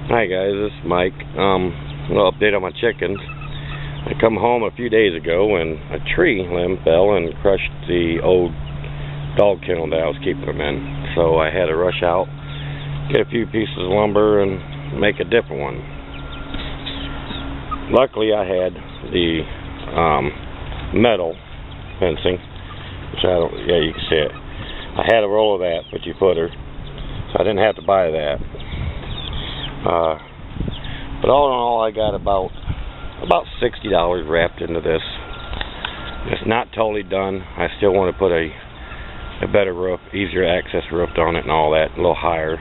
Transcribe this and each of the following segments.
Hi guys, this is Mike. A little update on my chickens. I come home a few days ago and a tree limb fell and crushed the old dog kennel that I was keeping them in. So I had to rush out, get a few pieces of lumber and make a different one. Luckily I had the metal fencing, which you can see it. I had a roll of that 50-footer, so I didn't have to buy that. But all in all, I got about $60 wrapped into this. It's not totally done. I still want to put a better roof, easier access roof on it and all that, a little higher.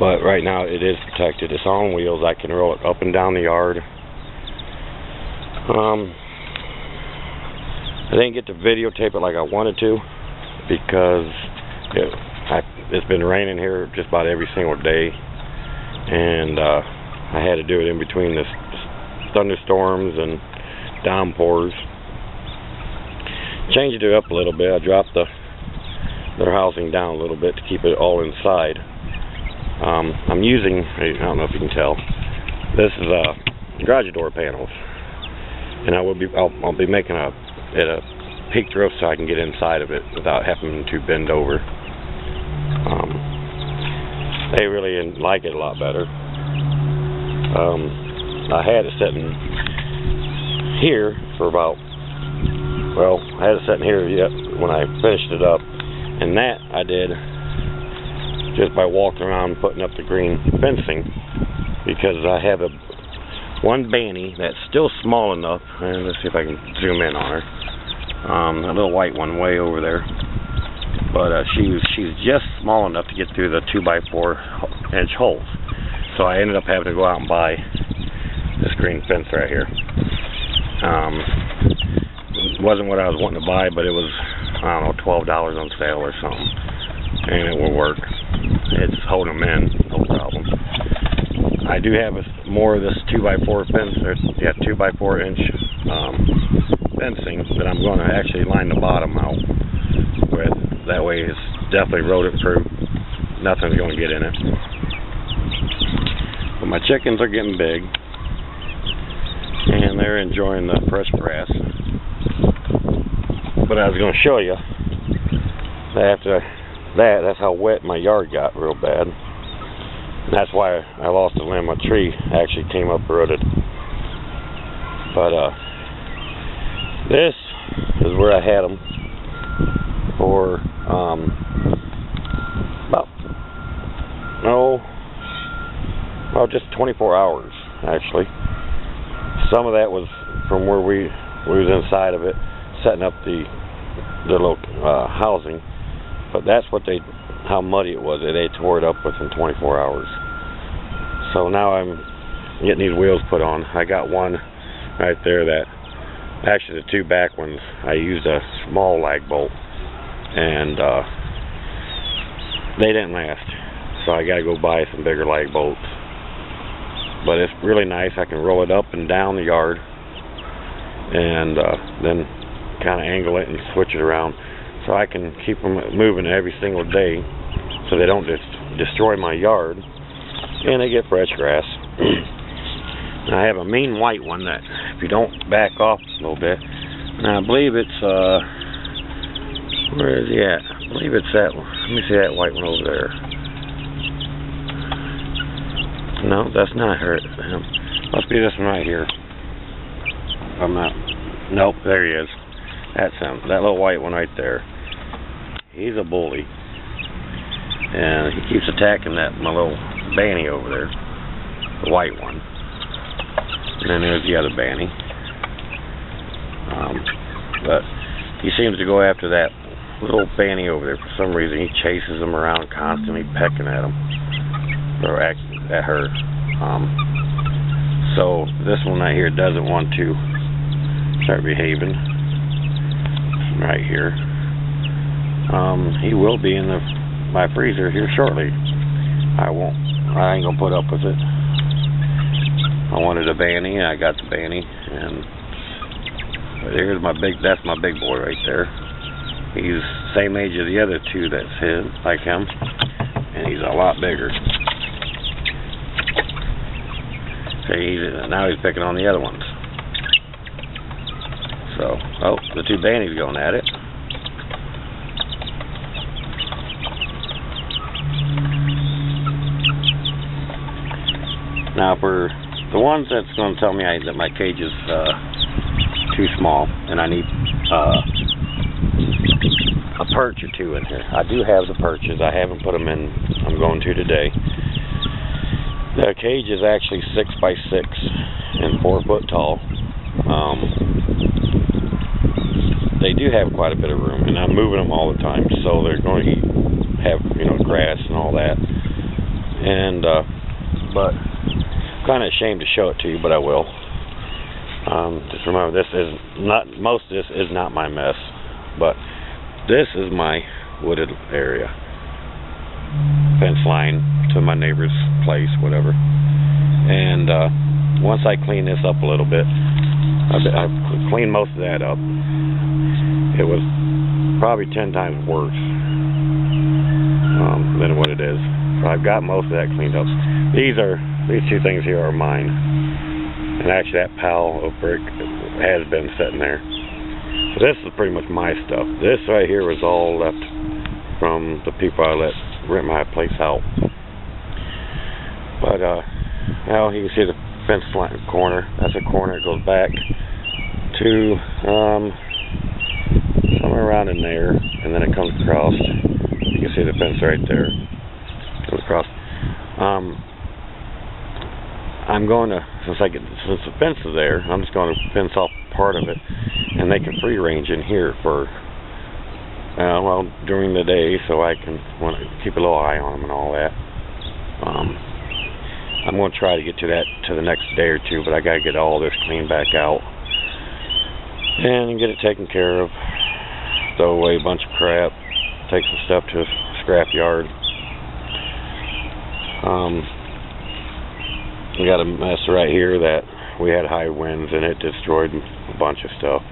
But right now it is protected. It's on wheels. I can roll it up and down the yard. I didn't get to videotape it like I wanted to because it's been raining here just about every single day. And I had to do it in between the thunderstorms and downpours. Changed it up a little bit. I dropped their housing down a little bit to keep it all inside. I'm using, I don't know if you can tell, this is garage door panels, and I'll be making a peaked roof so I can get inside of it without having to bend over. They really like it a lot better. I had it sitting here for I had it sitting here when I finished it up, and that I did just by walking around putting up the green fencing, because I have one banny that's still small enough, and let's see if I can zoom in on her, a little white one way over there. But she's just small enough to get through the 2x4 inch holes. So I ended up having to go out and buy this green fence right here. It wasn't what I was wanting to buy, but it was, I don't know, $12 on sale or something. And it will work. It's holding them in, no problem. I do have more of this 2x4 fence, 2x4 inch fencing that I'm going to actually line the bottom out with. That way it's definitely rodent proof. Nothing's going to get in it. But my chickens are getting big, and they're enjoying the fresh grass. But I was going to show you that after that's how wet my yard got real bad. And that's why I lost a limb. A tree actually came up rooted. But this is where I had them for just 24 hours actually. Some of that was from where we was inside of it, setting up the little housing. But that's how muddy it was. They tore it up within 24 hours. So now I'm getting these wheels put on. I got one right there that, actually the two back ones, I used a small lag bolt, and they didn't last. So I gotta go buy some bigger lag bolts. But it's really nice. I can roll it up and down the yard, and then kind of angle it and switch it around, so I can keep them moving every single day, so they don't just destroy my yard, and they get fresh grass. I have a mean white one that, if you don't back off a little bit, and I believe it's where is he at? I believe it's that one. Let me see that white one over there. No, that's not her. Must be this one right here. I'm not. Nope, there he is. That's him. That little white one right there. He's a bully, and he keeps attacking my little banny over there, the white one. And then there's the other banny. But he seems to go after that little banny over there for some reason. He chases them around constantly, pecking at him, or at her. So this one right here doesn't want to start behaving. Right here. He will be in my freezer here shortly. I ain't gonna put up with it. I wanted a banny, and I got the banny, and there's that's my big boy right there. He's same age as the other two that's like him, and he's a lot bigger. See, now he's picking on the other ones. So, oh, the two banties going at it. Now, for the ones that's going to tell me that my cage is too small and I need a perch or two in here, I do have the perches. I haven't put them in. I'm going to today. The cage is actually 6 by 6 and 4 foot tall. They do have quite a bit of room, and I'm moving them all the time, so they're going to have, you know, grass and all that. And but I'm kind of ashamed to show it to you, but I will. Just remember, this is not, most of this is not my mess, but this is my wooded area. Fence line to my neighbor's place, whatever. And once I clean this up a little bit, I cleaned most of that up. It was probably 10 times worse than what it is. So I've got most of that cleaned up. These two things here are mine. And actually that pile of brick has been sitting there. So this is pretty much my stuff. This right here was all left from the people I let rent my place out. But now you can see the fence line corner. That's a corner. It goes back to somewhere around in there, and then it comes across. You can see the fence right there. It goes across. I'm going to, since the fence is there, I'm just going to fence off part of it, and they can free range in here for well, during the day, so I can keep a little eye on them and all that. I'm going to try to get to that to the next day or two, but I got to get all this cleaned back out and get it taken care of. Throw away a bunch of crap, take some stuff to a scrap yard. We got a mess right here that we had high winds and it destroyed a bunch of stuff.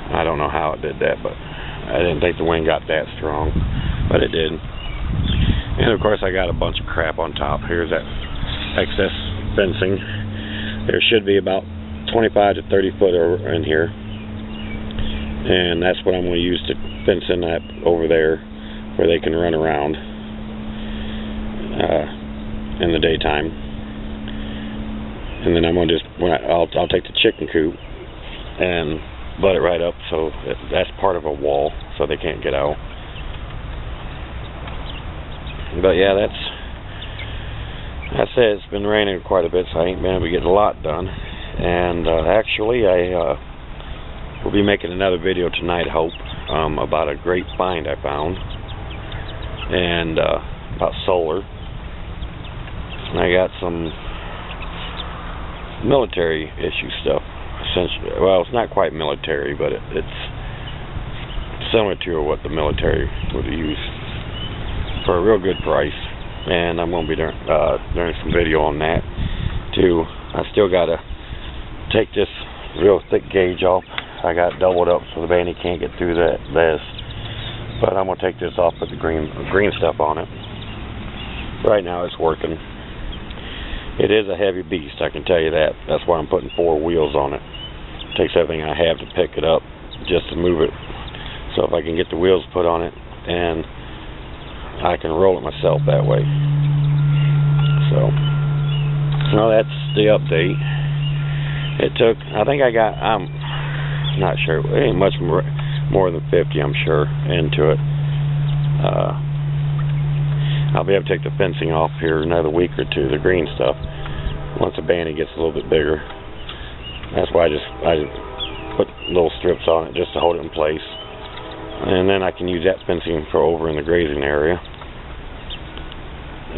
I don't know how it did that, but I didn't think the wind got that strong, but it did. And of course I got a bunch of crap on top. Here's that excess fencing. There should be about 25 to 30 foot in here. And that's what I'm going to use to fence in that over there where they can run around in the daytime. And then I'm going to just, I'll take the chicken coop and butt it right up so that's part of a wall so they can't get out. But yeah, that's it. It's been raining quite a bit, so I ain't been able to get a lot done. And actually I will be making another video tonight, I hope, about a great find I found, and about solar. And I got some military issue stuff, essentially. Well, it's not quite military, but it's similar to what the military would use for a real good price. And I'm going to be doing some video on that too. I still got to take this real thick gauge off. I got doubled up so the bandy can't get through this. But I'm going to take this off, put the green stuff on it. Right now it's working. It is a heavy beast, I can tell you that. That's why I'm putting 4 wheels on it. It takes everything I have to pick it up just to move it. So if I can get the wheels put on it, and I can roll it myself that way. So, well, that's the update. It took, I think I got, I'm not sure, it ain't much more than 50, I'm sure, into it. I'll be able to take the fencing off here another week or two, the green stuff, once the bandy gets a little bit bigger. That's why I just put little strips on it just to hold it in place. And then I can use that fencing for over in the grazing area.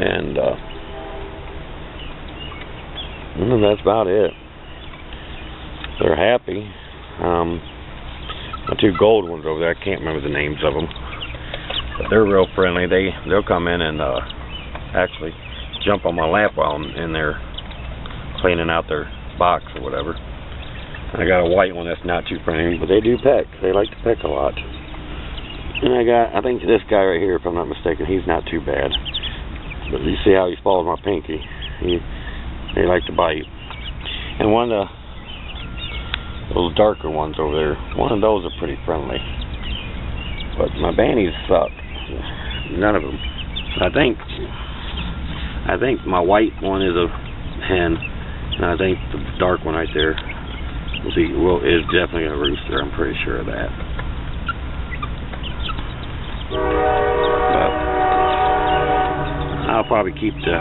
And that's about it. They're happy. The 2 gold ones over there, I can't remember the names of them. But they're real friendly. They'll come in and actually jump on my lap while I'm in there cleaning out their box or whatever. I got a white one that's not too friendly, but they do peck. They like to peck a lot. And I think this guy right here, if I'm not mistaken, he's not too bad. But you see how he follows my pinky. They like to bite. And one of those darker ones over there, one of those are pretty friendly. But my bannies suck. None of them. I think my white one is a hen, and I think the dark one right there is definitely a rooster. I'm pretty sure of that. But I'll probably keep the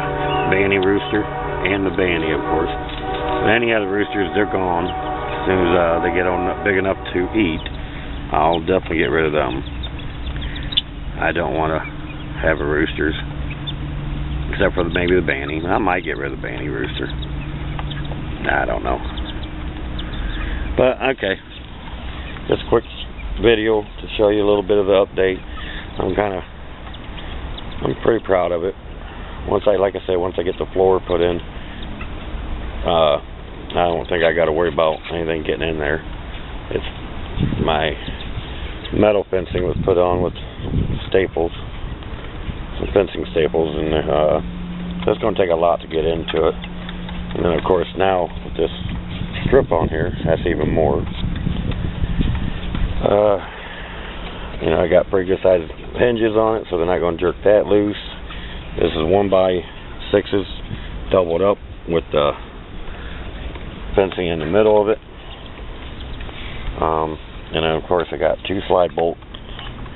banny rooster and the banny, of course. But any other roosters, they're gone. As soon as they get on big enough to eat, I'll definitely get rid of them. I don't want to have a roosters, except for maybe the banny. I might get rid of the banny rooster. I don't know. But okay, just a quick video to show you a little bit of the update. I'm pretty proud of it. Like I said, once I get the floor put in, I don't think I got to worry about anything getting in there. It's my metal fencing was put on with staples, some fencing staples, and that's going to take a lot to get into it. And then of course now with this strip on here, that's even more. You know, I got pretty good sized hinges on it, so they're not going to jerk that loose. This is 1x6s doubled up with the fencing in the middle of it. And then of course I got 2 slide bolt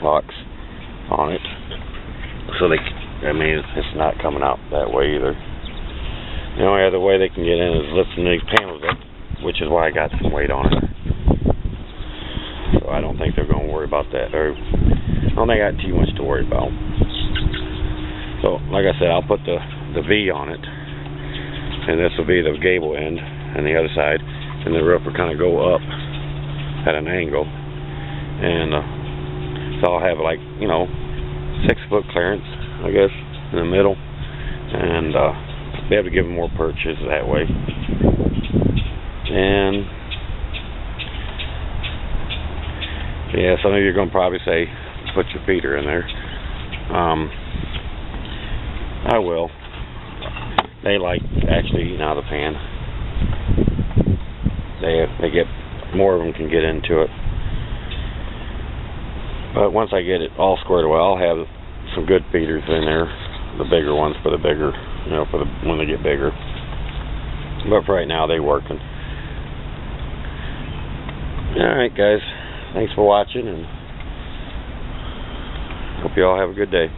locks on it, so it's not coming out that way either. The only other way they can get in is lifting these panels up, which is why I got some weight on it. So I don't think they're going to worry about that. I don't think I got too much to worry about. So like I said, I'll put the V on it, and this will be the gable end, and the other side, and the roof will kind of go up at an angle, and so I'll have, like, you know, 6-foot clearance, I guess, in the middle, and be able to give them more perches that way. And yeah, some of you are going to probably say, put your feeder in there. I will. They like actually eating out of the pan. They get more of them can get into it. But once I get it all squared away, I'll have some good feeders in there, the bigger ones for the bigger, you know, for when they get bigger. But for right now, they're working. All right, guys. Thanks for watching, and hope you all have a good day.